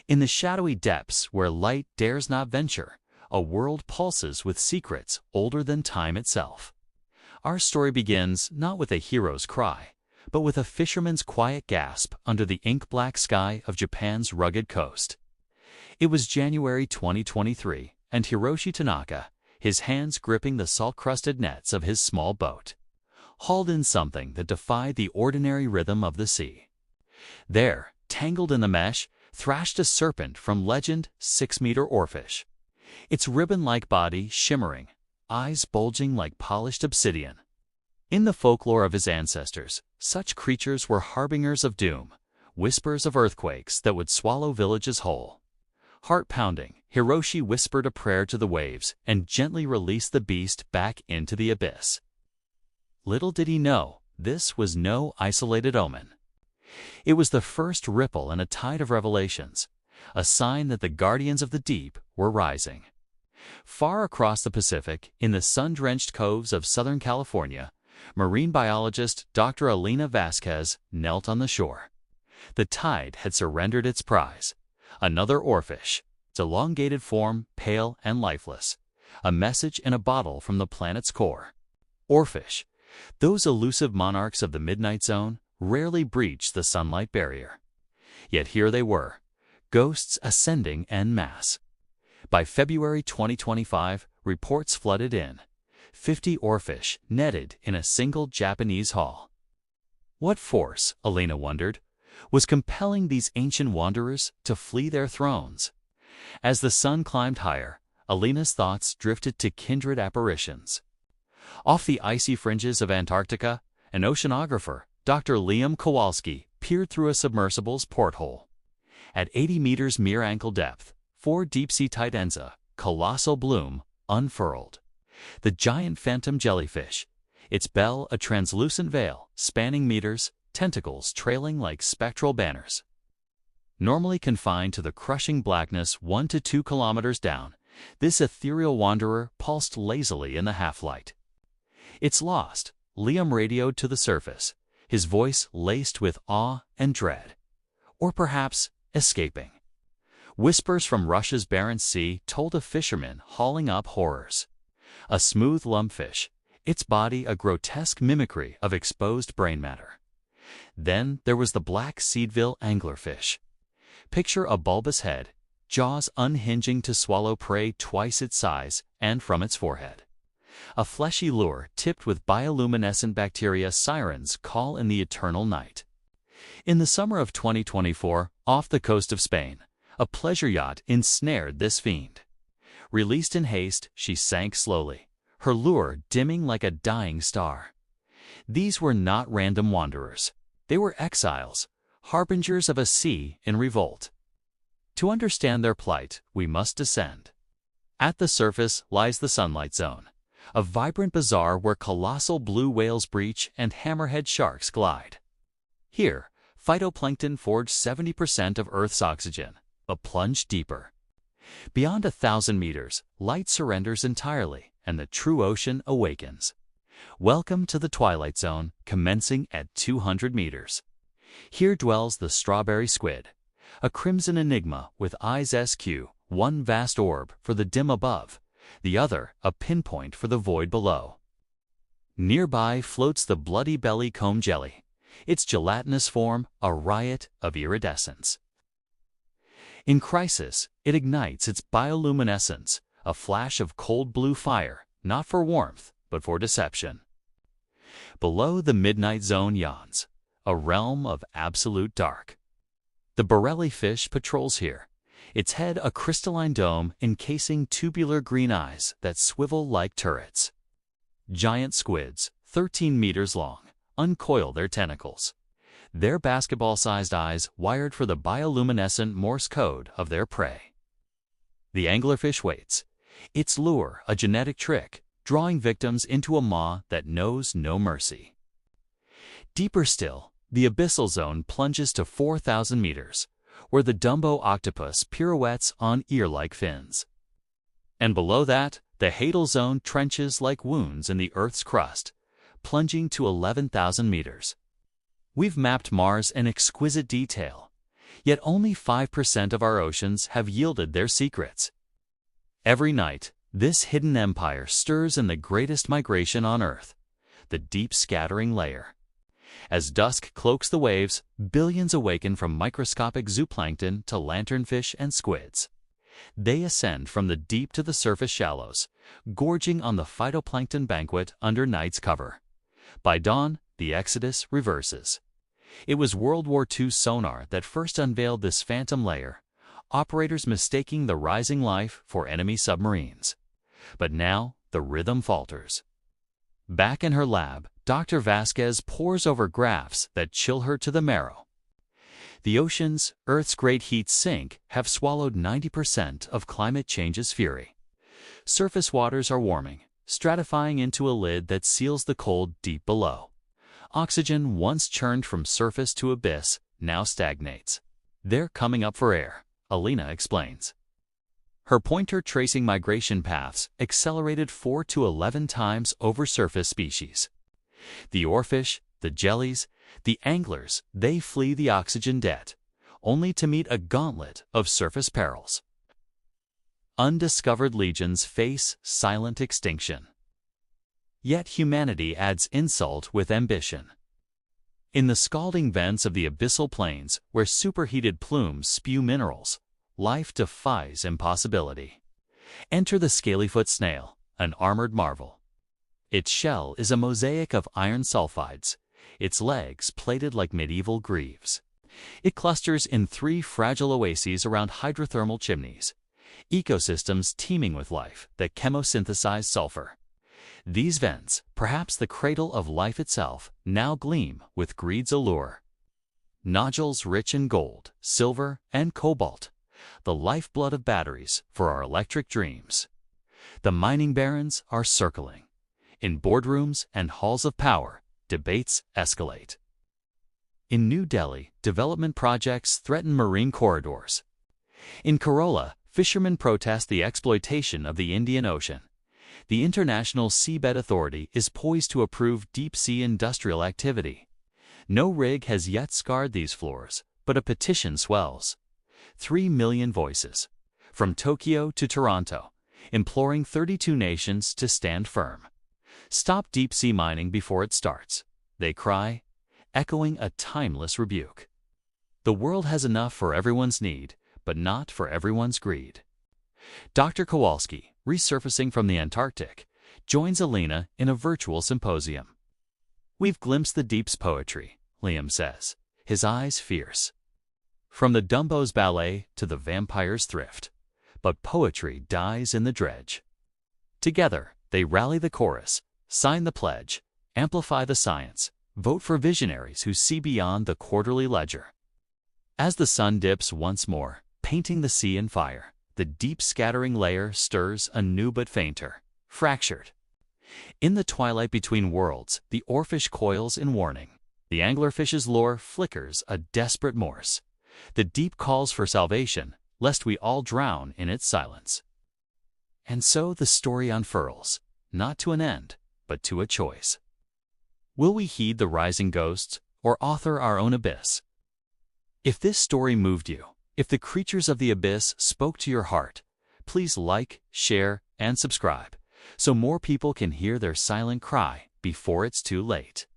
In the shadowy depths where light dares not venture, a world pulses with secrets older than time itself. Our story begins not with a hero's cry, but with a fisherman's quiet gasp under the ink-black sky of Japan's rugged coast. It was January 2023, and Hiroshi Tanaka, his hands gripping the salt-crusted nets of his small boat, hauled in something that defied the ordinary rhythm of the sea. There, tangled in the mesh, thrashed a serpent from legend, 6-meter oarfish, its ribbon-like body shimmering, eyes bulging like polished obsidian. In the folklore of his ancestors, such creatures were harbingers of doom, whispers of earthquakes that would swallow villages whole. Heart-pounding, Hiroshi whispered a prayer to the waves and gently released the beast back into the abyss. Little did he know, this was no isolated omen. It was the first ripple in a tide of revelations, a sign that the guardians of the deep were rising. Far across the Pacific, in the sun-drenched coves of Southern California, marine biologist Dr. Alina Vasquez knelt on the shore. The tide had surrendered its prize, another oarfish, its elongated form pale and lifeless, a message in a bottle from the planet's core. Oarfish, those elusive monarchs of the midnight zone, rarely breach the sunlight barrier. Yet here they were, ghosts ascending en masse. By February 2025, reports flooded in. 50 oarfish netted in a single Japanese haul. What force, Alina wondered, was compelling these ancient wanderers to flee their thrones? As the sun climbed higher, Alina's thoughts drifted to kindred apparitions. Off the icy fringes of Antarctica, an oceanographer, Dr. Liam Kowalski, peered through a submersible's porthole. At 80 meters mere ankle depth, 4 deep-sea titans, colossal bloom, unfurled. The giant phantom jellyfish, its bell a translucent veil spanning meters, tentacles trailing like spectral banners. Normally confined to the crushing blackness 1 to 2 kilometers down, this ethereal wanderer pulsed lazily in the half-light. "It's lost," Liam radioed to the surface, his voice laced with awe and dread. Or perhaps escaping. Whispers from Russia's Barents Sea told of fishermen hauling up horrors. A smooth lumpfish, its body a grotesque mimicry of exposed brain matter. Then there was the black seedville anglerfish. Picture a bulbous head, jaws unhinging to swallow prey twice its size and from its forehead. A fleshy lure tipped with bioluminescent bacteria sirens call in the eternal night. In the summer of 2024, off the coast of Spain, a pleasure yacht ensnared this fiend. Released in haste, she sank slowly, her lure dimming like a dying star. These were not random wanderers. They were exiles, harbingers of a sea in revolt. To understand their plight, we must descend. At the surface lies the sunlight zone, a vibrant bazaar where colossal blue whales breach and hammerhead sharks glide. Here, phytoplankton forge 70% of Earth's oxygen, but plunge deeper. Beyond 1,000 meters, light surrenders entirely, and the true ocean awakens. Welcome to the twilight zone, commencing at 200 meters. Here dwells the strawberry squid, a crimson enigma with eyes SQ, one vast orb for the dim above, the other a pinpoint for the void below. Nearby floats the bloody belly comb jelly, its gelatinous form a riot of iridescence. In crisis, it ignites its bioluminescence, a flash of cold blue fire, not for warmth, but for deception. Below the midnight zone yawns, a realm of absolute dark. The Borelli fish patrols here, its head a crystalline dome encasing tubular green eyes that swivel like turrets. Giant squids, 13 meters long, uncoil their tentacles, their basketball-sized eyes wired for the bioluminescent Morse code of their prey. The anglerfish waits, its lure a genetic trick, drawing victims into a maw that knows no mercy. Deeper still, the abyssal zone plunges to 4,000 meters, where the Dumbo octopus pirouettes on ear-like fins. And below that, the hadal zone trenches like wounds in the Earth's crust, plunging to 11,000 meters. We've mapped Mars in exquisite detail, Yet only 5% of our oceans have yielded their secrets. Every night, this hidden empire stirs in the greatest migration on Earth, the deep scattering layer. As dusk cloaks the waves, billions awaken from microscopic zooplankton to lanternfish and squids. They ascend from the deep to the surface shallows, gorging on the phytoplankton banquet under night's cover. By dawn, the exodus reverses. It was World War II sonar that first unveiled this phantom layer, operators mistaking the rising life for enemy submarines. But now, the rhythm falters. Back in her lab, Dr. Vasquez pores over graphs that chill her to the marrow. The oceans, Earth's great heat sink, have swallowed 90% of climate change's fury. Surface waters are warming, stratifying into a lid that seals the cold deep below. Oxygen, once churned from surface to abyss, now stagnates. They're coming up for air, Alina explains. Her pointer tracing migration paths accelerated 4 to 11 times over surface species. The oarfish, the jellies, the anglers, they flee the oxygen debt, only to meet a gauntlet of surface perils. Undiscovered legions face silent extinction. Yet humanity adds insult with ambition. In the scalding vents of the abyssal plains, where superheated plumes spew minerals, life defies impossibility. Enter the scalyfoot snail, an armored marvel. Its shell is a mosaic of iron sulfides, its legs plated like medieval greaves. It clusters in 3 fragile oases around hydrothermal chimneys, ecosystems teeming with life that chemosynthesize sulfur. These vents, perhaps the cradle of life itself, now gleam with greed's allure. Nodules rich in gold, silver, and cobalt, the lifeblood of batteries for our electric dreams. The mining barons are circling. In boardrooms and halls of power, debates escalate. In New Delhi, development projects threaten marine corridors. In Kerala, fishermen protest the exploitation of the Indian Ocean. The International Seabed Authority is poised to approve deep-sea industrial activity. No rig has yet scarred these floors, but a petition swells. 3 million voices, from Tokyo to Toronto, imploring 32 nations to stand firm. Stop deep-sea mining before it starts, they cry, echoing a timeless rebuke. The world has enough for everyone's need, but not for everyone's greed. Dr. Kowalski, resurfacing from the Antarctic, joins Alina in a virtual symposium. We've glimpsed the deep's poetry, Liam says, his eyes fierce. From the Dumbo's ballet to the vampire's thrift, but poetry dies in the dredge. Together, they rally the chorus, sign the pledge, amplify the science, vote for visionaries who see beyond the quarterly ledger. As the sun dips once more, painting the sea in fire, the deep scattering layer stirs anew but fainter, fractured. In the twilight between worlds, the oarfish coils in warning. The anglerfish's lure flickers a desperate Morse. The deep calls for salvation, lest we all drown in its silence. And so the story unfurls, not to an end, but to a choice. Will we heed the rising ghosts, or author our own abyss? If this story moved you, if the creatures of the abyss spoke to your heart, please like, share, and subscribe, so more people can hear their silent cry before it's too late.